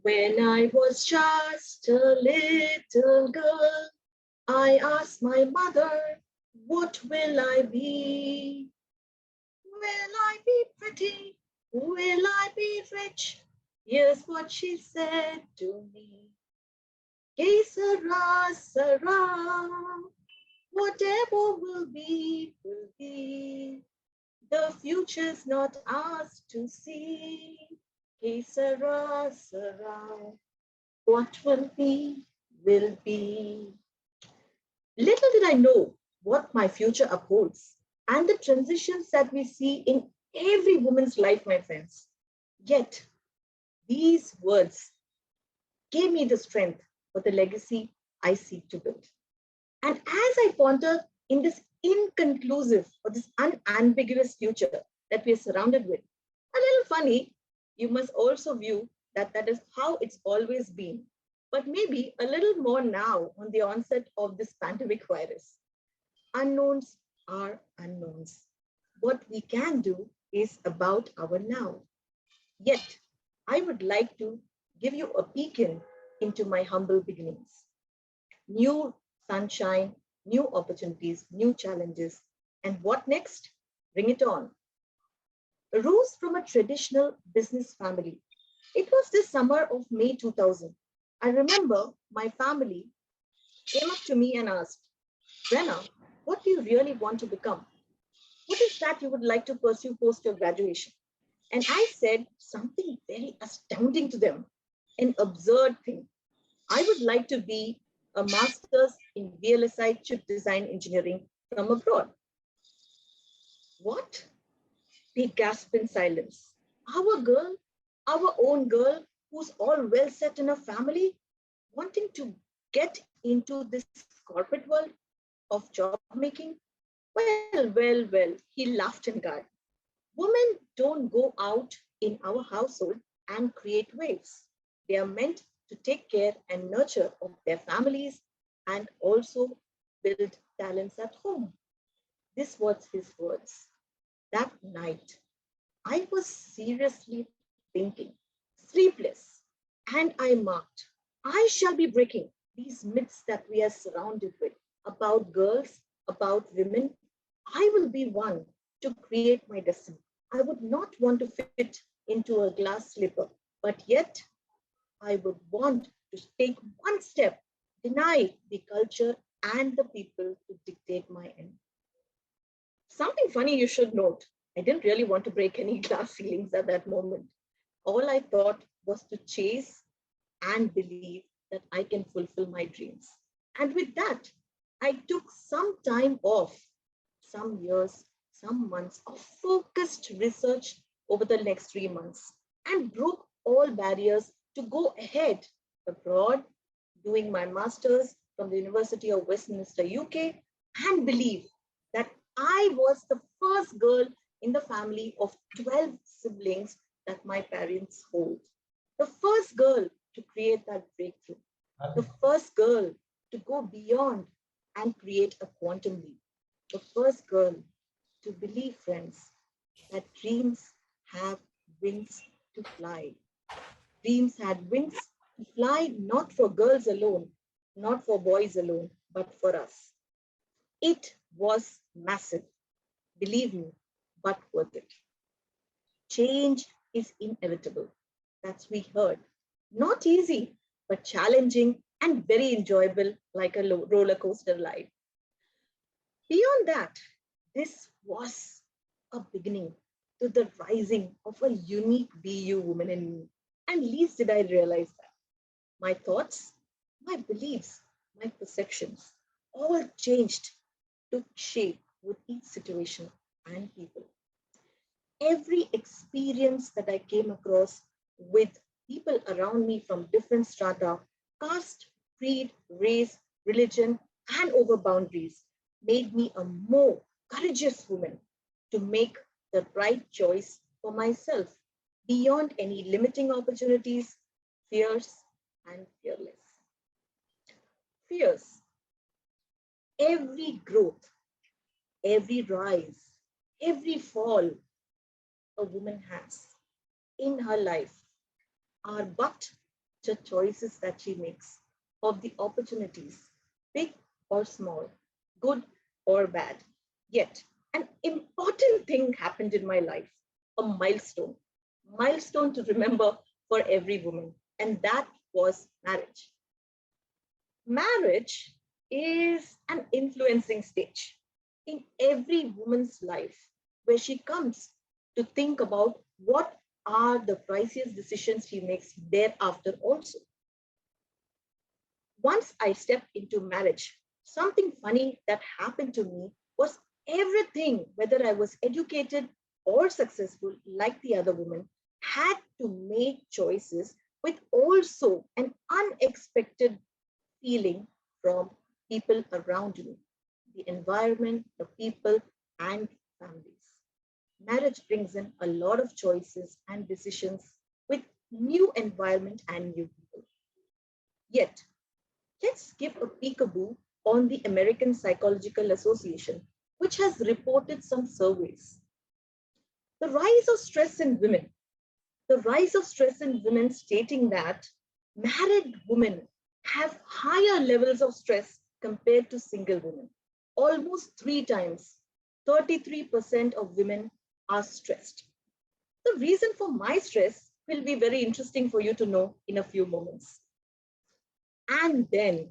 When I was just a little girl, I asked my mother, what will I be? Will I be pretty? Will I be rich? Here's what she said to me. Que sera, sera. Whatever will be, will be. The future's not ours to see. Que sera, sera. What will be, will be. Little did I know what my future upholds and the transitions that we see in every woman's life, my friends. Yet, these words gave me the strength for the legacy I seek to build. And as I ponder in this inconclusive or this unambiguous future that we are surrounded with, a little funny, you must also view that that is how it's always been, but maybe a little more now on the onset of this pandemic virus. Unknowns are unknowns. What we can do is about our now. Yet, I would like to give you a peek into my humble beginnings. New sunshine, new opportunities, new challenges. And what next? Bring it on. Rose from a traditional business family. It was this summer of May 2000. I remember my family came up to me and asked, Raina, what do you really want to become? What is that you would like to pursue post your graduation? And I said something very astounding to them, an absurd thing. I would like to be a master's in VLSI chip design engineering from abroad. What? They gasped in silence. Our girl, our own girl, who's all well set in a family, wanting to get into this corporate world of job making? Well, he laughed and giggled. Women don't go out in our household and create waves. They are meant to take care and nurture of their families and also build talents at home. This was his words. That night, I was seriously thinking, sleepless, and I marked, I shall be breaking these myths that we are surrounded with about girls, about women. I will be one to create my destiny. I would not want to fit into a glass slipper, but yet I would want to take one step, deny the culture and the people to dictate my end. Something funny you should note. I didn't really want to break any glass ceilings at that moment. All I thought was to chase and believe that I can fulfill my dreams. And with that, I took some time off, some years, some months of focused research over the next 3 months and broke all barriers to go ahead abroad, doing my master's from the University of Westminster, UK, and believe that I was the first girl in the family of 12 siblings that my parents hold. The first girl to create that breakthrough. The first girl to go beyond and create a quantum leap. The first girl to believe, friends, that dreams have wings to fly. Dreams had wings to fly not for girls alone, not for boys alone, but for us. It was massive, believe me, but worth it. Change is inevitable. That's we heard. Not easy, but challenging and very enjoyable, like a roller coaster ride. Beyond that, this was a beginning to the rising of a unique BU woman in me. And least did I realize that. My thoughts, my beliefs, my perceptions all changed, took shape with each situation and people. Every experience that I came across with people around me from different strata, caste, creed, race, religion, and over boundaries made me a more courageous woman to make the right choice for myself beyond any limiting opportunities, fears, and fearless. Fears. Every growth, every rise, every fall a woman has in her life are but future choices that she makes, of the opportunities, big or small, good or bad. Yet, an important thing happened in my life, a milestone to remember for every woman, and that was marriage. Marriage is an influencing stage in every woman's life where she comes to think about what are the priciest decisions she makes thereafter also. Once I stepped into marriage, something funny that happened to me was everything, whether I was educated or successful like the other women, had to make choices with also an unexpected feeling from people around me, the environment, the people, and families. Marriage brings in a lot of choices and decisions with new environment and new people. Yet, let's give a peekaboo on the American Psychological Association, which has reported some surveys. The rise of stress in women, the rise of stress in women stating that married women have higher levels of stress compared to single women. Almost three times, 33% of women are stressed. The reason for my stress will be very interesting for you to know in a few moments. And then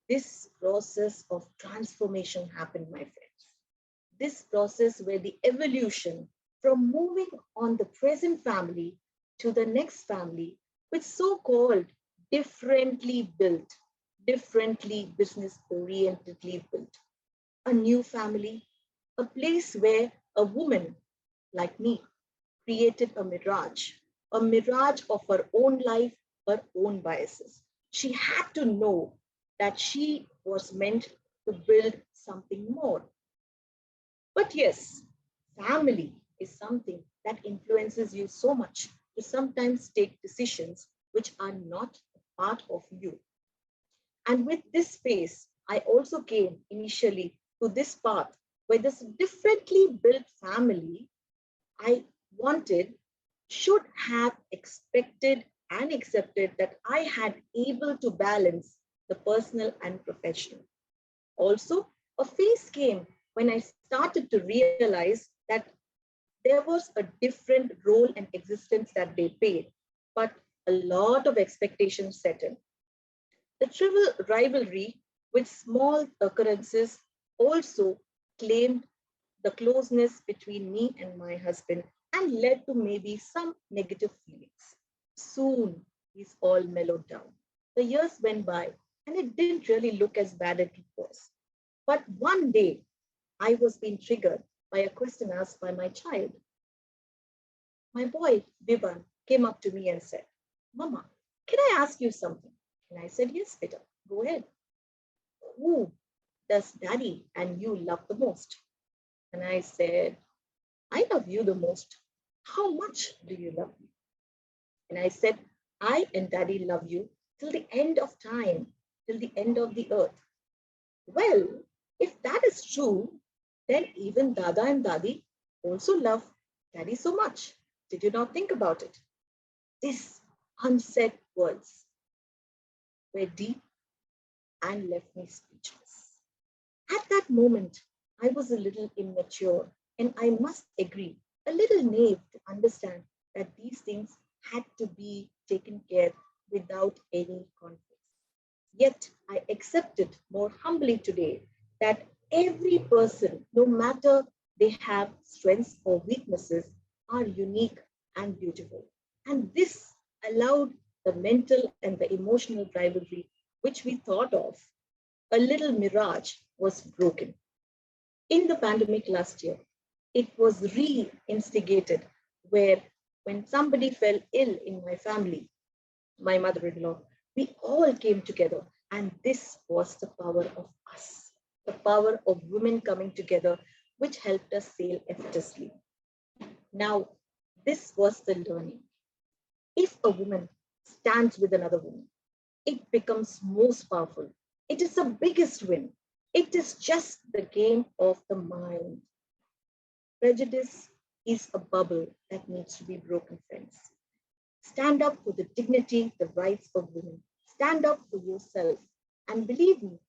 this process of transformation happened, my friends. This process where the evolution from moving on the present family to the next family, with so-called differently built, differently business orientedly built, a new family, a place where a woman like me created a mirage of her own life, her own biases. She had to know that she was meant to build something more. But yes, family is something that influences you so much to sometimes take decisions which are not a part of you. And with this space, I also came initially to this path where this differently built family I wanted should have expected and accepted that I had able to balance the personal and professional. Also, a phase came when I started to realize that there was a different role and existence that they paid, but a lot of expectations set in. The trivial rivalry with small occurrences also claimed the closeness between me and my husband and led to maybe some negative feelings. Soon, these all mellowed down. The years went by and it didn't really look as bad as it was. But one day, I was being triggered by a question asked by my child. My boy, Vivan, came up to me and said, Mama, can I ask you something? And I said, Yes, Peter, go ahead. Who does daddy and you love the most? And I said, I love you the most. How much do you love me? And I said, I and daddy love you till the end of time, till the end of the earth. Well, if that is true, then even Dada and Dadi also love daddy so much. Did you not think about it? These unsaid words were deep and left me speechless. At that moment, I was a little immature, and I must agree, a little naive to understand that these things had to be taken care without any conflict. Yet I accept it more humbly today that every person, no matter they have strengths or weaknesses, are unique and beautiful. And this allowed the mental and the emotional rivalry, which we thought of, a little mirage, was broken. In the pandemic last year, it was re-instigated where when somebody fell ill in my family, my mother-in-law, we all came together. And this was the power of us, the power of women coming together, which helped us sail effortlessly. Now, this was the learning. If a woman stands with another woman, it becomes most powerful. It is the biggest win. It is just the game of the mind. Prejudice is a bubble that needs to be broken, friends. Stand up for the dignity, the rights of women. Stand up for yourself. And believe me,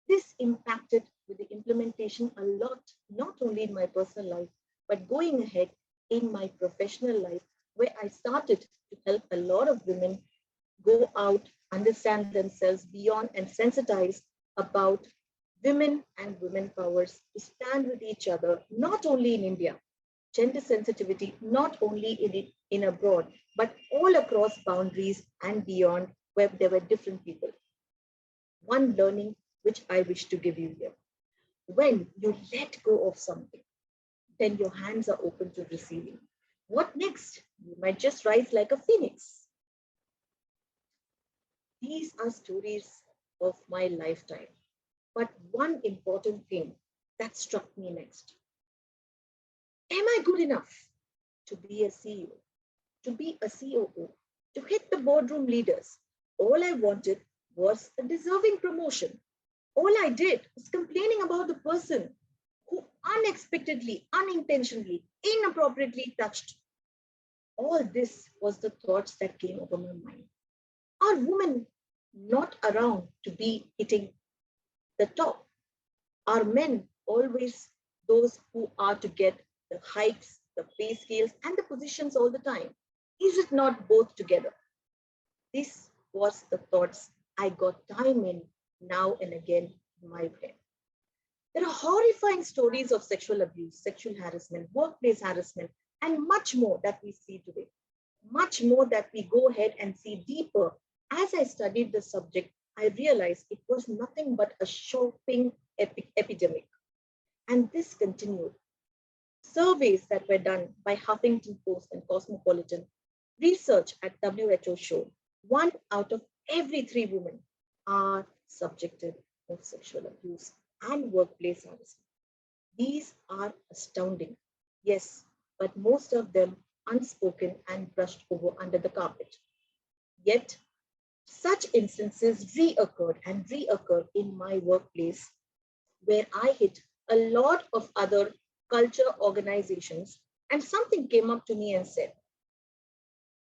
this impacted with the implementation a lot, not only in my personal life, but going ahead in my professional life, where I started to help a lot of women go out, understand themselves beyond, and sensitize about women and women powers to stand with each other, not only in India, gender sensitivity, not only in abroad, but all across boundaries and beyond, where there were different people. One learning which I wish to give you here. When you let go of something, then your hands are open to receiving. What next? You might just rise like a phoenix. These are stories of my lifetime. But one important thing that struck me next. Am I good enough to be a CEO, to be a COO, to hit the boardroom leaders? All I wanted was a deserving promotion. All I did was complaining about the person who unexpectedly, unintentionally, inappropriately touched. All this was the thoughts that came over my mind. Are women not around to be hitting the top? Are men always those who are to get the hikes, the pay scales, and the positions all the time? Is it not both together? This was the thoughts I got time in now and again in my brain. There are horrifying stories of sexual abuse, sexual harassment, workplace harassment, and much more that we see today. Much more that we go ahead and see deeper. As I studied the subject, I realized it was nothing but a shopping epidemic. And this continued. Surveys that were done by Huffington Post and Cosmopolitan, research at WHO showed 1 out of every 3 women are subjected of sexual abuse and workplace harassment. These are astounding. Yes, but most of them unspoken and brushed over under the carpet. Yet, such instances reoccurred and reoccurred in my workplace, where I hit a lot of other culture organizations, and something came up to me and said,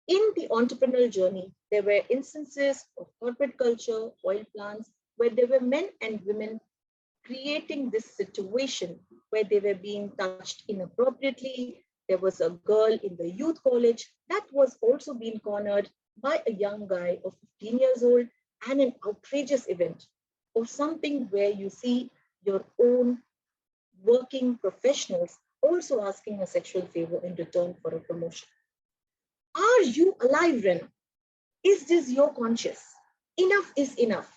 in the entrepreneurial journey, there were instances of corporate culture, oil plants, where there were men and women creating this situation where they were being touched inappropriately. There was a girl in the youth college that was also being cornered by a young guy of 15 years old, and an outrageous event, or something where you see your own working professionals also asking a sexual favor in return for a promotion. Are you alive, Ren? Is this your conscience? Enough is enough.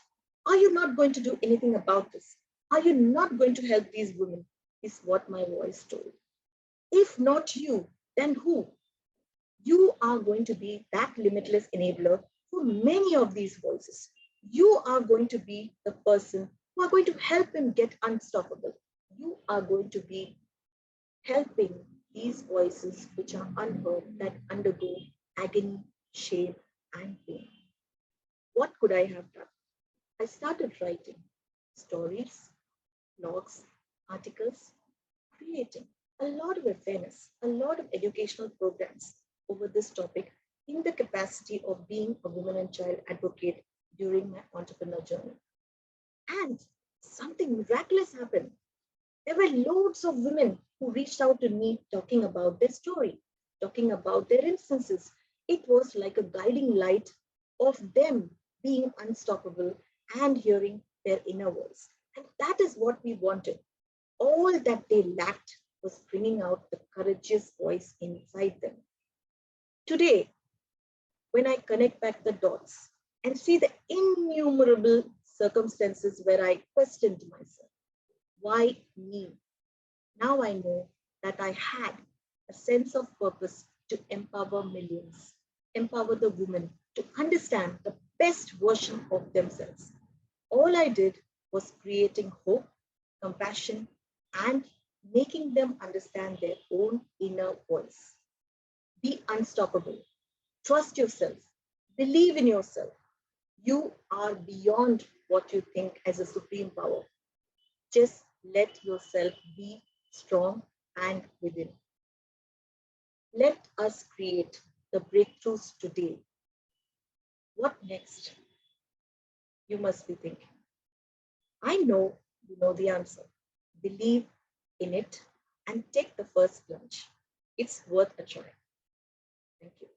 Are you not going to do anything about this? Are you not going to help these women? Is what my voice told. If not you, then who? You are going to be that limitless enabler for many of these voices. You are going to be the person who are going to help them get unstoppable. You are going to be helping these voices which are unheard, that undergo agony, shame, and pain. What could I have done? I started writing stories, blogs, articles, creating a lot of awareness, a lot of educational programs over this topic in the capacity of being a woman and child advocate during my entrepreneurial journey. And something miraculous happened. There were loads of women who reached out to me talking about their story, talking about their instances. It was like a guiding light of them being unstoppable and hearing their inner voice. And that is what we wanted. All that they lacked was bringing out the courageous voice inside them. Today, when I connect back the dots and see the innumerable circumstances where I questioned myself, why me? Now I know that I had a sense of purpose to empower millions, empower the women to understand the best version of themselves. All I did was creating hope, compassion, and making them understand their own inner voice. Be unstoppable. Trust yourself. Believe in yourself. You are beyond what you think as a supreme power. Just let yourself be strong and within. Let us create the breakthroughs today. What next? You must be thinking. I know you know the answer. Believe in it and take the first plunge. It's worth a try. Thank you.